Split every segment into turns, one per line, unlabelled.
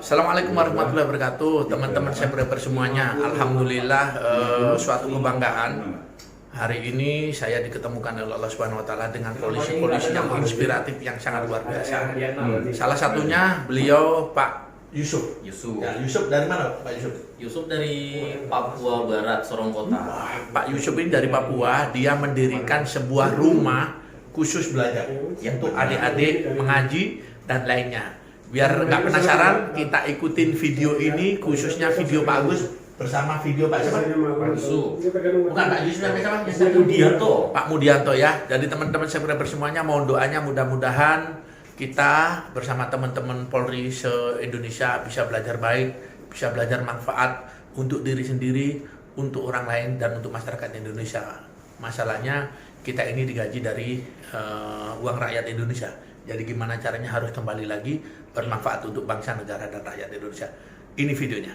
Assalamualaikum warahmatullahi wabarakatuh, teman-teman subscriber semuanya. Alhamdulillah, suatu kebanggaan. Hari ini saya diketemukan oleh Allah Subhanahu Wa Taala dengan polisi-polisi yang inspiratif, yang sangat luar biasa. Salah satunya beliau Pak Yusuf. Ya, Yusuf dari mana Pak Yusuf?
Yusuf dari Papua Barat, Sorong Kota.
Pak Yusuf ini dari Papua. Dia mendirikan sebuah rumah khusus belajar untuk adik-adik mengaji dan lainnya. Biar nggak penasaran, kita ikutin video ini, khususnya video Pak Agus bersama video Pak siapa?
Pak Yusuf.
Bukan Pak Yusuf, namanya siapa?
Pak Mudianto.
Pak Mudianto ya. Jadi teman-teman subscriber semuanya, mohon doanya mudah-mudahan kita bersama teman-teman Polri se-Indonesia bisa belajar baik, bisa belajar manfaat untuk diri sendiri, untuk orang lain, dan untuk masyarakat Indonesia. Masalahnya kita ini digaji dari uang rakyat Indonesia. Jadi gimana caranya harus kembali lagi bermanfaat untuk bangsa, negara, dan rakyat Indonesia. Ini videonya.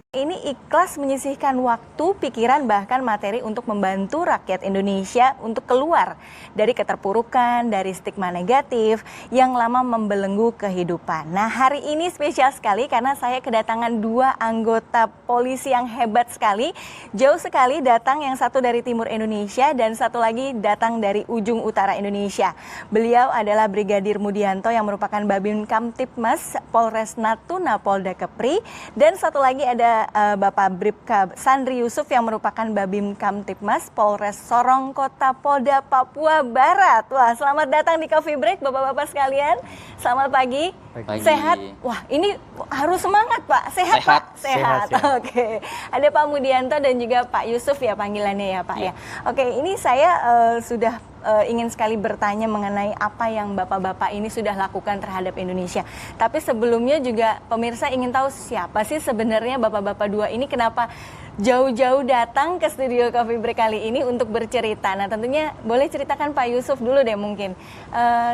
Ini ikhlas menyisihkan waktu, pikiran, bahkan materi untuk membantu rakyat Indonesia untuk keluar dari keterpurukan, dari stigma negatif yang lama membelenggu kehidupan. Nah, hari ini spesial sekali karena saya kedatangan dua anggota polisi yang hebat sekali. Jauh sekali datang, yang satu dari timur Indonesia dan satu lagi datang dari ujung utara Indonesia. Beliau adalah Brigadir Mudianto yang merupakan Babin Kamtipmas Polres Natuna Polda Kepri, dan satu lagi ada Bapak Bribka Sandri Yusuf yang merupakan Babim Kamtipmas Polres Sorong Kota Polda Papua Barat. Wah, selamat datang di Coffee Break Bapak-bapak sekalian. Selamat pagi.
Pagi.
Sehat? Wah, ini harus semangat Pak. Sehat Pak? Sehat. Oke. Ada Pak Mudianto dan juga Pak Yusuf ya panggilannya ya Pak ya. Oke, ini saya sudah ingin sekali bertanya mengenai apa yang bapak-bapak ini sudah lakukan terhadap Indonesia. Tapi sebelumnya juga pemirsa ingin tahu siapa sih sebenarnya bapak-bapak dua ini, kenapa jauh-jauh datang ke studio Coffee Break kali ini untuk bercerita. Nah, tentunya boleh ceritakan Pak Yusuf dulu deh mungkin.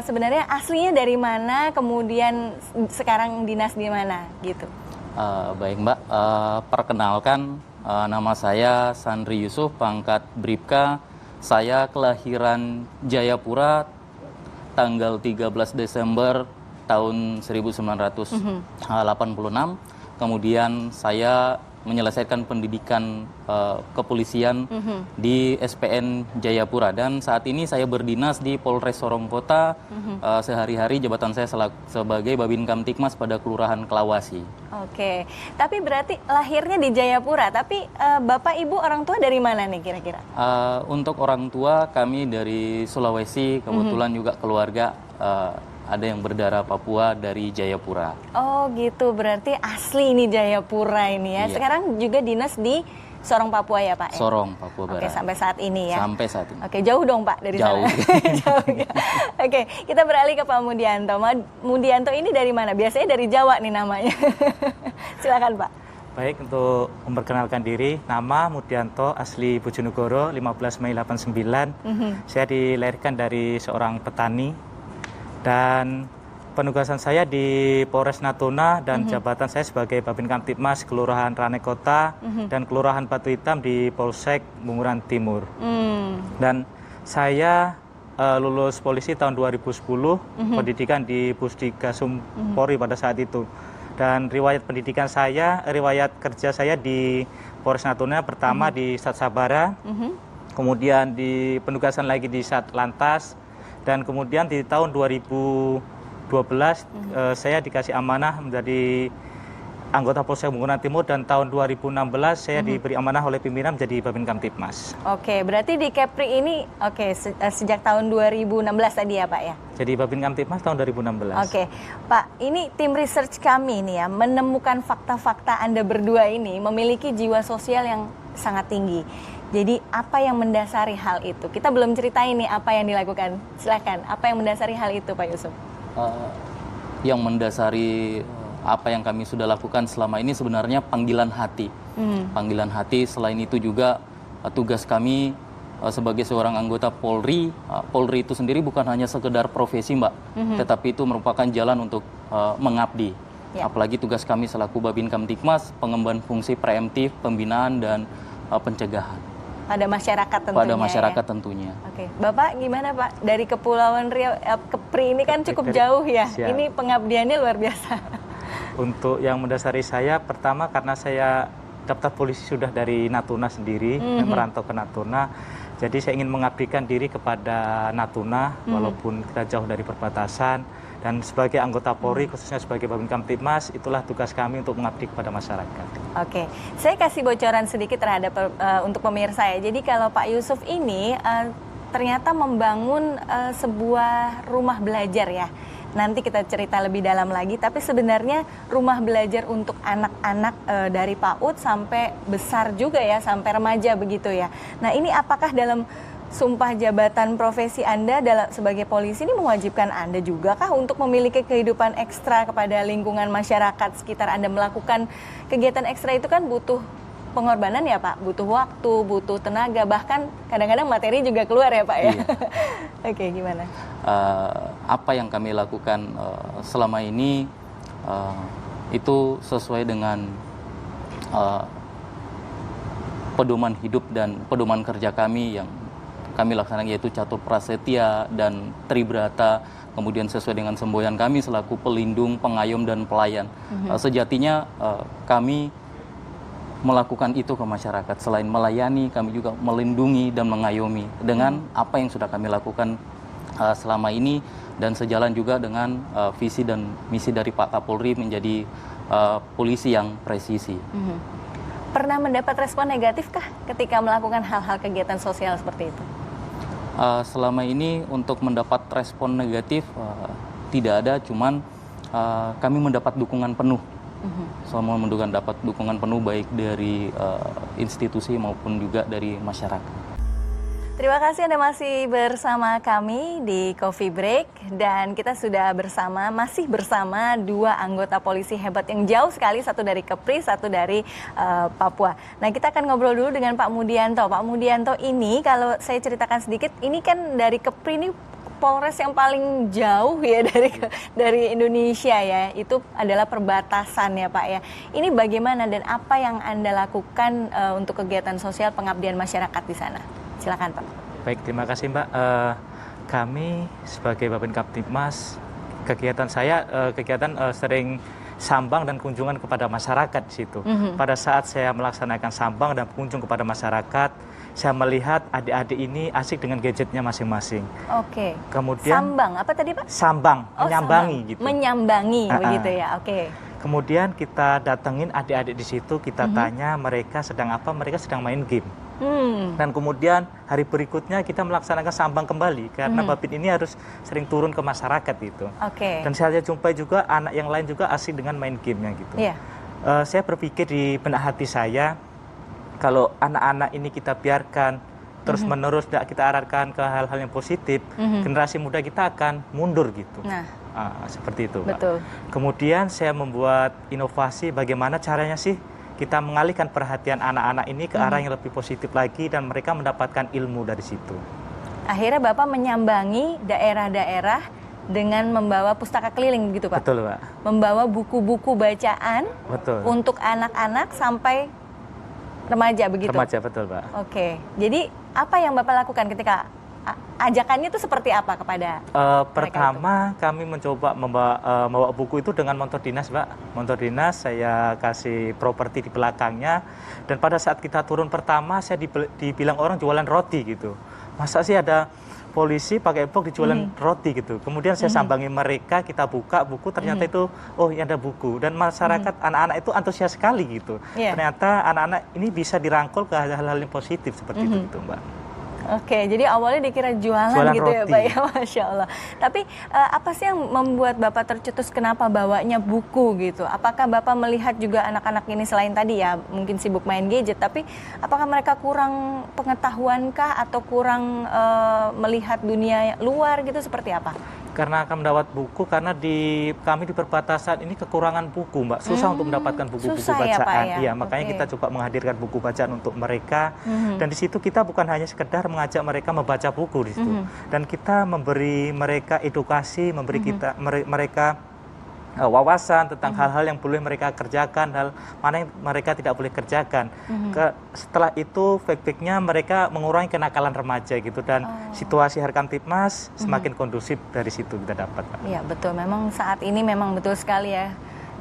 Sebenarnya aslinya dari mana, kemudian sekarang dinas di mana gitu.
Baik Mbak, perkenalkan nama saya Sandri Yusuf, pangkat Bribka. Saya kelahiran Jayapura tanggal 13 Desember tahun 1986. Kemudian saya menyelesaikan pendidikan kepolisian di SPN Jayapura, dan saat ini saya berdinas di Polres Sorong Kota. Sehari-hari jabatan saya sebagai Babin Kamtipmas pada Kelurahan Kelawasi.
Oke, tapi berarti lahirnya di Jayapura, tapi bapak ibu orang tua dari mana nih kira-kira?
Untuk orang tua kami dari Sulawesi, kebetulan juga keluarga ada yang berdarah Papua dari Jayapura.
Oh gitu, berarti asli ini Jayapura ini ya.
Iya.
Sekarang juga dinas di Sorong Papua ya Pak?
Sorong, Papua Barat.
Oke, sampai saat ini ya?
Sampai saat ini.
Oke, jauh dong Pak dari
Jauh.
sana? Jauh ya. Oke, kita beralih ke Pak Mudianto. Mudianto ini dari mana? Biasanya dari Jawa nih namanya. Silakan Pak.
Baik, untuk memperkenalkan diri, nama Mudianto, asli Bojonegoro, 15 Mei 89. Saya dilahirkan dari seorang petani, dan penugasan saya di Polres Natuna dan jabatan saya sebagai Babin Kamtipmas Kelurahan Rane Kota dan Kelurahan Batu Hitam di Polsek Bunguran Timur. Dan saya lulus polisi tahun 2010, pendidikan di Pusdikasum Polri pada saat itu. Dan riwayat pendidikan saya, riwayat kerja saya di Polres Natuna pertama di Sat Sabara, kemudian di penugasan lagi di Sat Lantas, dan kemudian di tahun 2012 saya dikasih amanah menjadi anggota Polsek Bunguran Timur, dan tahun 2016 saya diberi amanah oleh pimpinan menjadi Babin Kamtipmas.
Oke, berarti di Kepri ini sejak tahun 2016 tadi ya Pak ya?
Jadi Babin Kamtipmas tahun 2016.
Oke, Pak, ini tim research kami nih ya, menemukan fakta-fakta Anda berdua ini memiliki jiwa sosial yang sangat tinggi. Jadi apa yang mendasari hal itu? Kita belum ceritain nih apa yang dilakukan. Silakan, apa yang mendasari hal itu Pak Yusuf?
Yang mendasari apa yang kami sudah lakukan selama ini sebenarnya panggilan hati. Panggilan hati, selain itu juga tugas kami sebagai seorang anggota Polri. Polri itu sendiri bukan hanya sekedar profesi Mbak, tetapi itu merupakan jalan untuk mengabdi. Apalagi tugas kami selaku Babin Kamtipmas, pengemban fungsi preemptif, pembinaan, dan pencegahan.
Pada masyarakat tentunya.
Pada masyarakat
ya?
tentunya.
Oke, Bapak gimana Pak? Dari Kepulauan Riau, Kepri ini kan cukup jauh ya.
Siap.
Ini pengabdiannya luar biasa.
Untuk yang mendasari saya, pertama karena saya daftar polisi sudah dari Natuna sendiri, merantau ke Natuna. Jadi saya ingin mengabdikan diri kepada Natuna, walaupun kita jauh dari perbatasan. Dan sebagai anggota Polri, khususnya sebagai Babin Kamtibmas, itulah tugas kami untuk mengabdi kepada masyarakat.
Oke, saya kasih bocoran sedikit terhadap untuk pemirsa ya. Jadi kalau Pak Yusuf ini ternyata membangun sebuah rumah belajar ya. Nanti kita cerita lebih dalam lagi, tapi sebenarnya rumah belajar untuk anak-anak dari PAUD sampai besar juga ya, sampai remaja begitu ya. Nah ini apakah dalam sumpah jabatan profesi Anda sebagai polisi ini mewajibkan Anda juga kah untuk memiliki kehidupan ekstra kepada lingkungan masyarakat sekitar Anda? Melakukan kegiatan ekstra itu kan butuh pengorbanan ya Pak, butuh waktu, butuh tenaga, bahkan kadang-kadang materi juga keluar ya Pak ya.
Iya.
Oke, gimana?
Apa yang kami lakukan selama ini itu sesuai dengan pedoman hidup dan pedoman kerja kami yang kami laksanakan, yaitu catur prasetya dan tribrata, kemudian sesuai dengan semboyan kami selaku pelindung, pengayom, dan pelayan. Sejatinya kami melakukan itu ke masyarakat. Selain melayani, kami juga melindungi dan mengayomi dengan apa yang sudah kami lakukan selama ini, dan sejalan juga dengan visi dan misi dari Pak Kapolri menjadi polisi yang presisi.
Pernah mendapat respon negatif kah ketika melakukan hal-hal kegiatan sosial seperti itu?
Selama ini untuk mendapat respon negatif tidak ada, cuman kami mendapat dukungan penuh. Selama mendapat dukungan penuh baik dari institusi maupun juga dari masyarakat.
Terima kasih Anda masih bersama kami di Coffee Break, dan kita sudah masih bersama dua anggota polisi hebat yang jauh sekali, satu dari Kepri, satu dari Papua. Nah, kita akan ngobrol dulu dengan Pak Mudianto. Pak Mudianto ini, kalau saya ceritakan sedikit, ini kan dari Kepri ini Polres yang paling jauh ya dari Indonesia ya, itu adalah perbatasan ya Pak ya. Ini bagaimana dan apa yang Anda lakukan untuk kegiatan sosial pengabdian masyarakat di sana? Silakan Pak.
Baik, terima kasih Mbak. Kami sebagai Babin Kamtibmas, kegiatan sering sambang dan kunjungan kepada masyarakat di situ. Pada saat saya melaksanakan sambang dan kunjung kepada masyarakat, saya melihat adik-adik ini asik dengan gadgetnya masing-masing.
Oke.
Kemudian
sambang, apa tadi Pak?
Sambang, menyambangi
sambang.
gitu.
Menyambangi begitu ya. Oke.
Kemudian kita datengin adik-adik di situ, kita tanya mereka sedang apa, mereka sedang main game. Dan kemudian hari berikutnya kita melaksanakan sambang kembali karena Babin ini harus sering turun ke masyarakat gitu.
Oke.
Dan saya jumpai juga anak yang lain juga asik dengan main gamenya gitu.
Iya.
Saya berpikir di benak hati saya, kalau anak-anak ini kita biarkan terus menerus tidak kita arahkan ke hal-hal yang positif, generasi muda kita akan mundur gitu.
Nah,
seperti itu, Pak.
betul.
Kemudian saya membuat inovasi bagaimana caranya sih kita mengalihkan perhatian anak-anak ini ke arah yang lebih positif lagi dan mereka mendapatkan ilmu dari situ.
Akhirnya Bapak menyambangi daerah-daerah dengan membawa pustaka keliling gitu Pak?
Betul, Pak.
Membawa buku-buku bacaan untuk anak-anak sampai remaja begitu?
Remaja, betul Pak.
Oke, jadi apa yang Bapak lakukan ketika ajakannya itu seperti apa kepada
pertama itu? Kami mencoba membawa buku itu dengan motor dinas, Pak. Motor dinas saya kasih properti di belakangnya, dan pada saat kita turun pertama saya dibilang orang jualan roti gitu. Masa sih ada polisi pakai box dijualan roti gitu. Kemudian saya sambangi mereka, kita buka buku, ternyata itu ya ada buku, dan masyarakat anak-anak itu antusias sekali gitu. Ternyata anak-anak ini bisa dirangkul ke hal-hal yang positif seperti itu gitu, Mbak.
Oke, jadi awalnya dikira jualan gitu
roti.
Ya Pak ya, Masya Allah. Tapi apa sih yang membuat Bapak tercetus kenapa bawanya buku gitu? Apakah Bapak melihat juga anak-anak ini selain tadi ya mungkin sibuk main gadget, tapi apakah mereka kurang pengetahuankah atau kurang melihat dunia luar gitu, seperti apa?
Karena akan mendapat buku, karena kami di perbatasan ini kekurangan buku, Mbak. Susah untuk mendapatkan buku-buku bacaan.
Ya, Pak, ya?
Iya, makanya kita coba menghadirkan buku bacaan untuk mereka. Dan di situ kita bukan hanya sekedar mengajak mereka membaca buku di situ. Dan kita memberi mereka edukasi, memberi mereka wawasan tentang hal-hal yang boleh mereka kerjakan, hal mana yang mereka tidak boleh kerjakan. Setelah itu feedbacknya mereka mengurangi kenakalan remaja gitu, dan situasi Harkamtibmas semakin kondusif dari situ kita dapat.
Iya betul, memang saat ini memang betul sekali ya.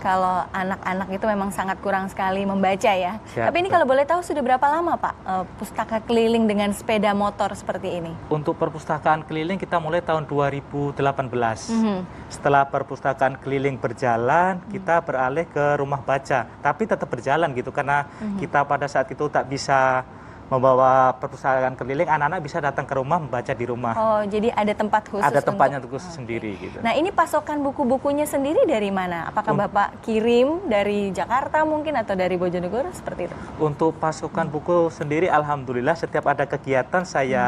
kalau anak-anak itu memang sangat kurang sekali membaca ya.
Ya,
Tapi ini
betul.
kalau boleh tahu sudah berapa lama Pak pustaka keliling dengan sepeda motor seperti ini?
Untuk perpustakaan keliling kita mulai tahun 2018. Setelah perpustakaan keliling berjalan, kita beralih ke rumah baca. Tapi tetap berjalan gitu, karena kita pada saat itu tak bisa membawa perpustakaan keliling, anak-anak bisa datang ke rumah membaca di rumah.
Oh, jadi ada tempat khusus.
Ada tempatnya
untuk-
khusus sendiri gitu.
Nah, ini pasokan buku-bukunya sendiri dari mana? Apakah Bapak kirim dari Jakarta mungkin atau dari Bojonegoro seperti itu?
Untuk pasukan buku sendiri, alhamdulillah setiap ada kegiatan saya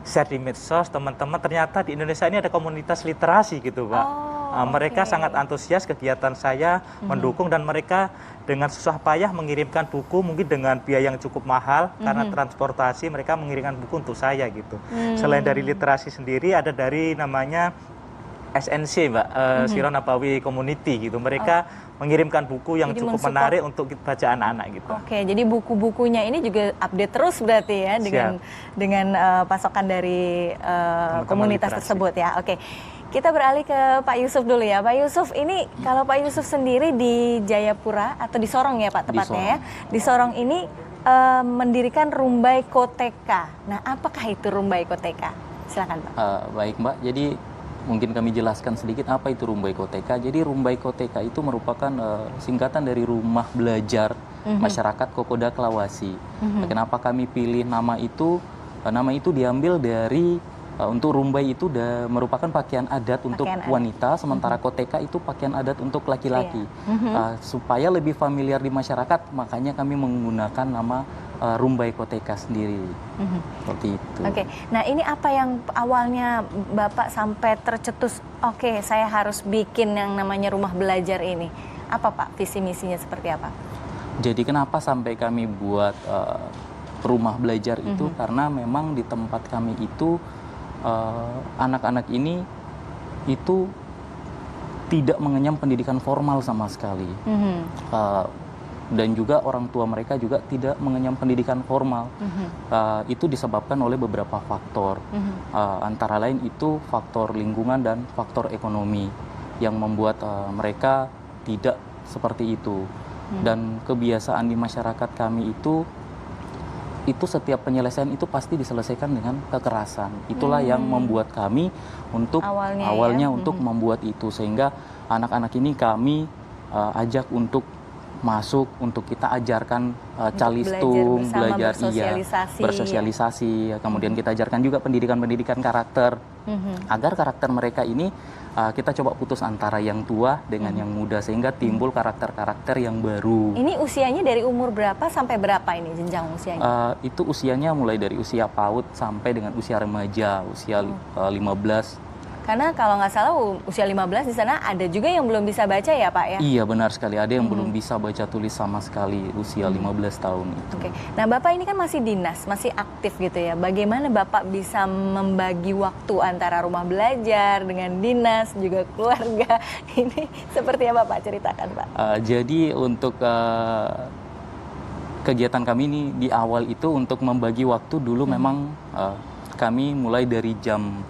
share di medsos, teman-teman ternyata di Indonesia ini ada komunitas literasi gitu, Pak.
Oh,
Mereka
oke.
sangat antusias kegiatan saya, mendukung, dan mereka dengan susah payah mengirimkan buku mungkin dengan biaya yang cukup mahal karena transportasi, mereka mengirimkan buku untuk saya gitu. Selain dari literasi sendiri, ada dari namanya SNC, Mbak, Siron Nabawi Community gitu. Mereka mengirimkan buku yang
Jadi
cukup
mensupport.
menarik untuk baca anak-anak gitu.
Oke, jadi buku-bukunya ini juga update terus berarti ya dengan pasokan dari komunitas
literasi.
tersebut ya. Oke. Kita beralih ke Pak Yusuf dulu ya. Pak Yusuf, ini kalau Pak Yusuf sendiri di Jayapura atau di Sorong ya Pak tepatnya ya. Di Sorong ini mendirikan Rumbai Koteka. Nah, apakah itu Rumbai Koteka? Silakan Pak.
Baik Mbak, jadi mungkin kami jelaskan sedikit apa itu Rumbai Koteka. Jadi Rumbai Koteka itu merupakan singkatan dari Rumah Belajar Masyarakat Kokoda Klawasi. Kenapa kami pilih nama itu? Nama itu diambil dari untuk rumbai itu merupakan pakaian adat untuk
Pakaian adat.
wanita, sementara koteka itu pakaian adat untuk laki-laki. Supaya lebih familiar di masyarakat, makanya kami menggunakan nama Rumbai Koteka sendiri. Seperti itu.
Oke, nah ini apa yang awalnya Bapak sampai tercetus, oke saya harus bikin yang namanya rumah belajar ini. Apa Pak, visi misinya seperti apa?
Jadi kenapa sampai kami buat rumah belajar itu, karena memang di tempat kami itu anak-anak ini itu tidak mengenyam pendidikan formal sama sekali. Dan juga orang tua mereka juga tidak mengenyam pendidikan formal. Itu disebabkan oleh beberapa faktor. Antara lain itu faktor lingkungan dan faktor ekonomi yang membuat mereka tidak seperti itu. Dan kebiasaan di masyarakat kami itu setiap penyelesaian itu pasti diselesaikan dengan kekerasan. Itulah yang membuat kami untuk awalnya untuk membuat itu, sehingga anak-anak ini kami ajak untuk masuk, untuk kita ajarkan calistung, belajar bersosialisasi. Kemudian kita ajarkan juga pendidikan karakter, agar karakter mereka ini kita coba putus antara yang tua dengan yang muda, sehingga timbul karakter-karakter yang baru.
Ini usianya dari umur berapa sampai berapa ini jenjang usianya?
Itu usianya mulai dari usia PAUD sampai dengan usia remaja, usia 15.
Karena kalau nggak salah usia 15 di sana ada juga yang belum bisa baca ya Pak ya?
Iya benar sekali, ada yang belum bisa baca tulis sama sekali usia 15 tahun itu.
Oke. Nah Bapak ini kan masih dinas, masih aktif gitu ya. Bagaimana Bapak bisa membagi waktu antara rumah belajar dengan dinas juga keluarga? Ini seperti apa Pak? Ceritakan Pak.
Jadi untuk kegiatan kami ini di awal itu untuk membagi waktu dulu memang kami mulai dari jam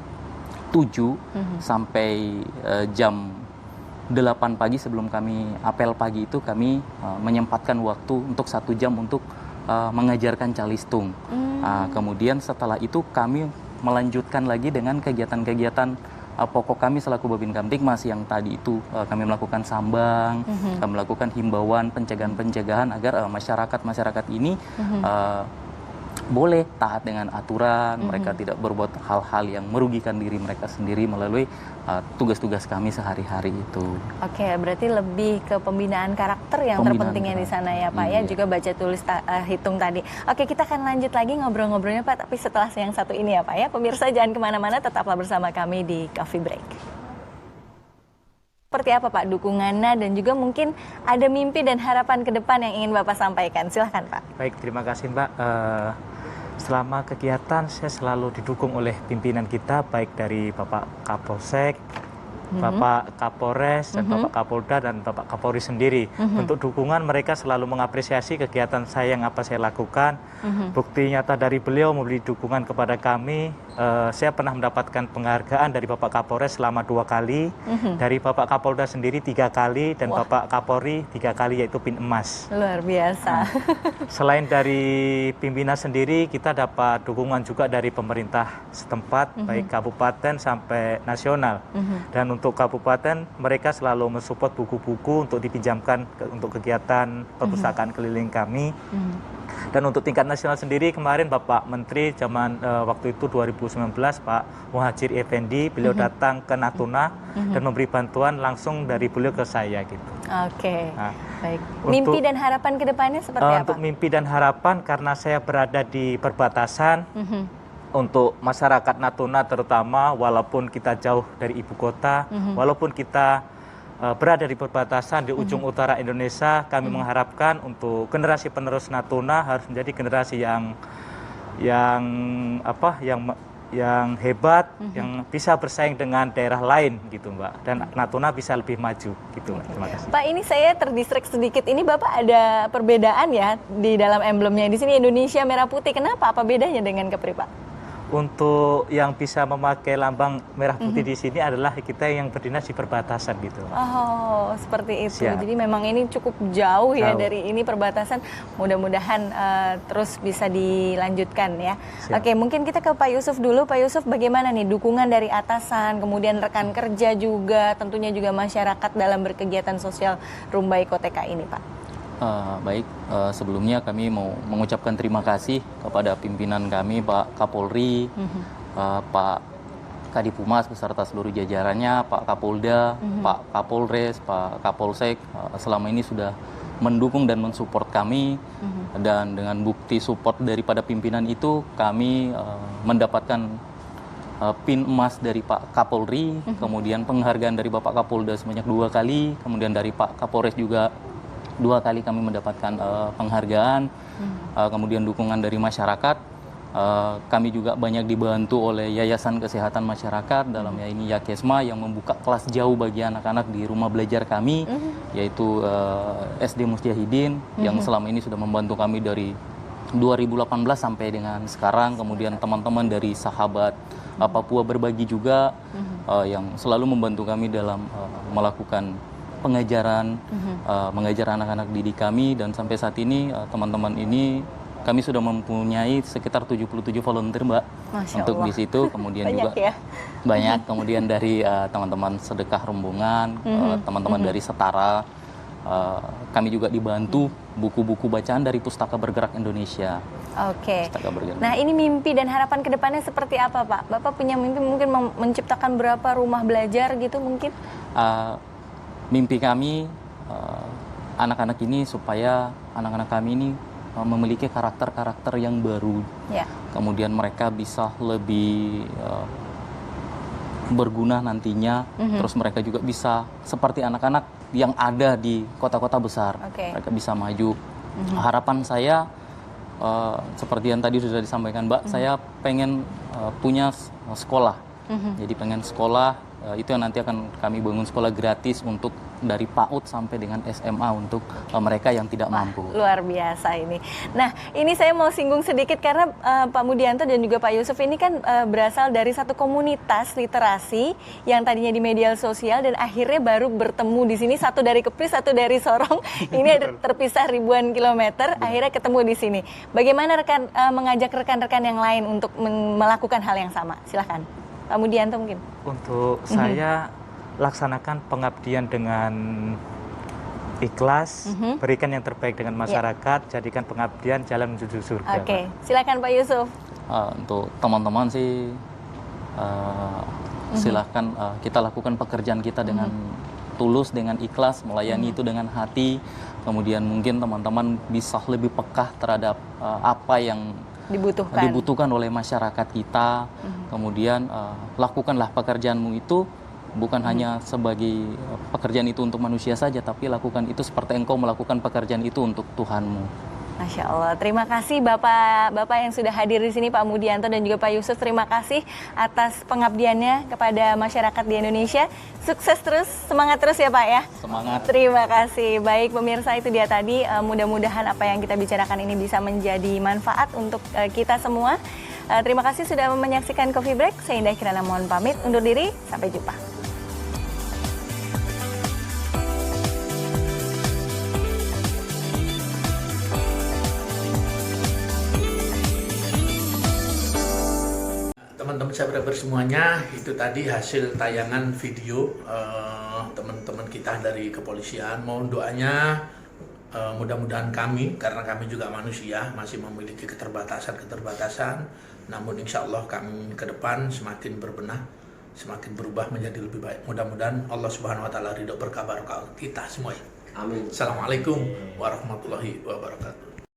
7 sampai jam 8 pagi sebelum kami apel pagi itu kami menyempatkan waktu untuk 1 jam untuk mengajarkan calistung. Kemudian setelah itu kami melanjutkan lagi dengan kegiatan-kegiatan pokok kami selaku Babin Kamtibmas yang tadi itu kami melakukan sambang, kami melakukan himbauan pencegahan agar masyarakat ini boleh taat dengan aturan, mereka tidak berbuat hal-hal yang merugikan diri mereka sendiri melalui tugas-tugas kami sehari-hari itu.
Oke, berarti lebih ke pembinaan karakter yang terpentingnya di sana ya Pak ya, juga baca tulis hitung tadi. Oke, kita akan lanjut lagi ngobrol-ngobrolnya Pak, tapi setelah yang satu ini ya Pak ya. Pemirsa jangan kemana-mana, tetaplah bersama kami di Coffee Break. Seperti apa Pak dukungannya dan juga mungkin ada mimpi dan harapan ke depan yang ingin Bapak sampaikan. Silahkan Pak.
Baik, terima kasih Mbak. Selama kegiatan saya selalu didukung oleh pimpinan kita, baik dari Bapak Kapolsek, Bapak Kapolres dan Bapak Kapolda dan Bapak Kapolri sendiri. Untuk dukungan mereka selalu mengapresiasi kegiatan saya yang apa saya lakukan. Bukti nyata dari beliau memberi dukungan kepada kami. Saya pernah mendapatkan penghargaan dari Bapak Kapolres selama 2 kali, dari Bapak Kapolda sendiri 3 kali, dan Bapak Kapolri 3 kali, yaitu pin emas.
Luar biasa.
Selain dari pimpinan sendiri, kita dapat dukungan juga dari pemerintah setempat, baik kabupaten sampai nasional. Dan untuk kabupaten, mereka selalu mensupport buku-buku untuk dipinjamkan untuk kegiatan perpustakaan keliling kami. Dan untuk tingkat nasional sendiri, kemarin Bapak Menteri zaman waktu itu 2019, Pak Muhadjir Effendi, beliau datang ke Natuna dan memberi bantuan langsung dari beliau ke saya gitu.
Oke,
Nah,
baik. Mimpi dan harapan ke depannya seperti apa?
Untuk mimpi dan harapan, karena saya berada di perbatasan, untuk masyarakat Natuna terutama, walaupun kita jauh dari ibu kota, walaupun kita berada di perbatasan di ujung utara Indonesia, kami mengharapkan untuk generasi penerus Natuna harus menjadi generasi yang hebat, yang bisa bersaing dengan daerah lain gitu, Mbak. Dan Natuna bisa lebih maju gitu, Mbak. Terima kasih.
Pak, ini saya terdistrek sedikit. Ini Bapak ada perbedaan ya di dalam emblemnya. Di sini Indonesia merah putih. Kenapa? Apa bedanya dengan Kepri, Pak?
Untuk yang bisa memakai lambang merah putih di sini adalah kita yang berdinas di perbatasan gitu.
Oh, seperti itu.
Siap.
Jadi memang ini cukup jauh ya
Jauh.
dari ini perbatasan. Mudah-mudahan terus bisa dilanjutkan ya.
Siap.
Oke, mungkin kita ke Pak Yusuf dulu. Pak Yusuf, bagaimana nih dukungan dari atasan, kemudian rekan kerja juga, tentunya juga masyarakat dalam berkegiatan sosial Rumbai Koteka ini, Pak?
Baik, sebelumnya kami mau mengucapkan terima kasih kepada pimpinan kami, Pak Kapolri, Pak Kadipumas beserta seluruh jajarannya, Pak Kapolda, Pak Kapolres, Pak Kapolsek, selama ini sudah mendukung dan mensupport kami, dan dengan bukti support daripada pimpinan itu, kami mendapatkan pin emas dari Pak Kapolri, kemudian penghargaan dari Bapak Kapolda sebanyak 2 kali, kemudian dari Pak Kapolres juga 2 kali kami mendapatkan penghargaan, kemudian dukungan dari masyarakat. Kami juga banyak dibantu oleh Yayasan Kesehatan Masyarakat, dalamnya ini Yakesma, yang membuka kelas jauh bagi anak-anak di rumah belajar kami, yaitu SD Mujahidin, yang selama ini sudah membantu kami dari 2018 sampai dengan sekarang. Kemudian teman-teman dari Sahabat Papua Berbagi juga, yang selalu membantu kami dalam melakukan pengajaran, mengajar anak-anak didik kami, dan sampai saat ini teman-teman ini kami sudah mempunyai sekitar 77 volunteer, Mbak,
Masya
untuk
Allah.
di situ. Kemudian
Banyak
juga
ya?
banyak, kemudian dari teman-teman sedekah rombongan, teman-teman dari Setara, kami juga dibantu buku-buku bacaan dari Pustaka Bergerak Indonesia.
Oke.
Pustaka Bergerak.
Nah, ini mimpi dan harapan ke depannya seperti apa, Pak? Bapak punya mimpi mungkin menciptakan berapa rumah belajar gitu mungkin?
Mimpi kami anak-anak ini supaya anak-anak kami ini memiliki karakter-karakter yang baru.
Ya.
Kemudian mereka bisa lebih berguna nantinya. Terus mereka juga bisa seperti anak-anak yang ada di kota-kota besar.
Oke.
Mereka bisa maju. Harapan saya seperti yang tadi sudah disampaikan, Mbak, saya pengen punya sekolah. Jadi pengen sekolah, itu yang nanti akan kami bangun sekolah gratis untuk dari PAUD sampai dengan SMA untuk mereka yang tidak mampu.
Luar biasa ini. Nah, ini saya mau singgung sedikit karena Pak Mudianto dan juga Pak Yusuf ini kan berasal dari satu komunitas literasi yang tadinya di media sosial dan akhirnya baru bertemu di sini, satu dari Kepri, satu dari Sorong. Ini terpisah ribuan kilometer, akhirnya ketemu di sini. Bagaimana mengajak rekan-rekan yang lain untuk melakukan hal yang sama? Silahkan. Pak Mudianto mungkin.
Untuk saya laksanakan pengabdian dengan ikhlas, berikan yang terbaik dengan masyarakat, jadikan pengabdian jalan menuju surga.
Oke, silakan Pak Yusuf.
Untuk teman-teman sih silahkan kita lakukan pekerjaan kita dengan tulus, dengan ikhlas, melayani itu dengan hati. Kemudian mungkin teman-teman bisa lebih peka terhadap apa yang dibutuhkan oleh masyarakat kita. Kemudian lakukanlah pekerjaanmu itu bukan hanya sebagai pekerjaan itu untuk manusia saja, tapi lakukan itu seperti engkau melakukan pekerjaan itu untuk Tuhanmu.
Masya Allah. Terima kasih Bapak yang sudah hadir di sini, Pak Mudianto dan juga Pak Yusuf. Terima kasih atas pengabdiannya kepada masyarakat di Indonesia. Sukses terus, semangat terus ya Pak ya.
Semangat.
Terima kasih. Baik pemirsa, itu dia tadi. Mudah-mudahan apa yang kita bicarakan ini bisa menjadi manfaat untuk kita semua. Terima kasih sudah menyaksikan Coffee Break. Saya Indah Kirana mohon pamit undur diri. Sampai jumpa.
Teman-teman subscriber semuanya, itu tadi hasil tayangan video teman-teman kita dari kepolisian. Mohon doanya, mudah-mudahan kami, karena kami juga manusia, masih memiliki keterbatasan, namun insya Allah kami ke depan semakin berbenah, semakin berubah menjadi lebih baik. Mudah-mudahan Allah Subhanahu Wa Taala ridho berkabar kita semua.
Amin.
Assalamualaikum warahmatullahi wabarakatuh.